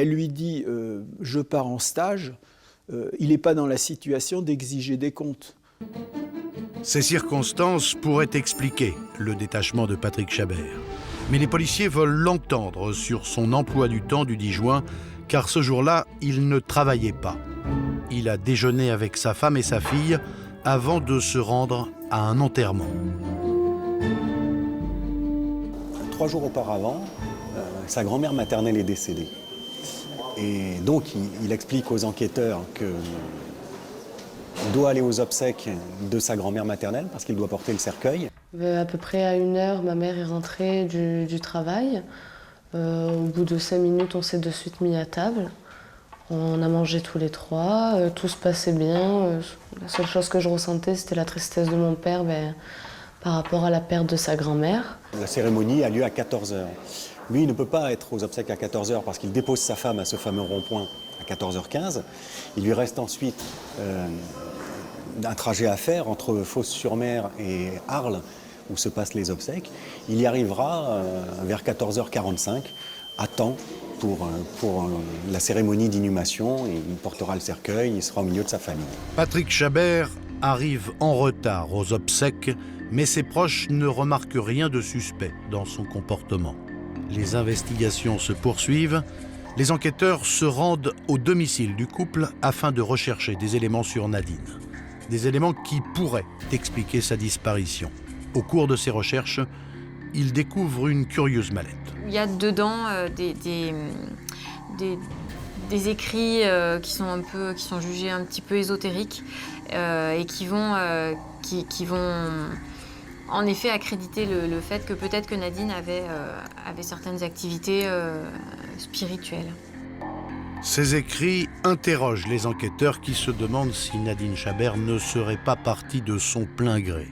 Elle lui dit je pars en stage, il n'est pas dans la situation d'exiger des comptes. Ces circonstances pourraient expliquer le détachement de Patrick Chabert. Mais les policiers veulent l'entendre sur son emploi du temps du 10 juin, car ce jour-là, il ne travaillait pas. Il a déjeuné avec sa femme et sa fille avant de se rendre à un enterrement. 3 jours auparavant, sa grand-mère maternelle est décédée. Et donc, il explique aux enquêteurs qu'il doit aller aux obsèques de sa grand-mère maternelle parce qu'il doit porter le cercueil. À peu près à 1h, ma mère est rentrée du travail. Au bout de 5 minutes, on s'est de suite mis à table. On a mangé tous les trois, tout se passait bien. La seule chose que je ressentais, c'était la tristesse de mon père par rapport à la perte de sa grand-mère. La cérémonie a lieu à 14h. Lui, il ne peut pas être aux obsèques à 14h parce qu'il dépose sa femme à ce fameux rond-point à 14h15. Il lui reste ensuite un trajet à faire entre Fos-sur-Mer et Arles, où se passent les obsèques. Il y arrivera vers 14h45, à temps pour la cérémonie d'inhumation. Il portera le cercueil, il sera au milieu de sa famille. Patrick Chabert arrive en retard aux obsèques, mais ses proches ne remarquent rien de suspect dans son comportement. Les investigations se poursuivent. Les enquêteurs se rendent au domicile du couple afin de rechercher des éléments sur Nadine. Des éléments qui pourraient expliquer sa disparition. Au cours de ces recherches, ils découvrent une curieuse mallette. Il y a dedans des écrits qui sont jugés un petit peu ésotériques et qui vont en effet accréditer le fait que peut-être que Nadine avait certaines activités spirituelles. Ces écrits interrogent les enquêteurs qui se demandent si Nadine Chabert ne serait pas partie de son plein gré.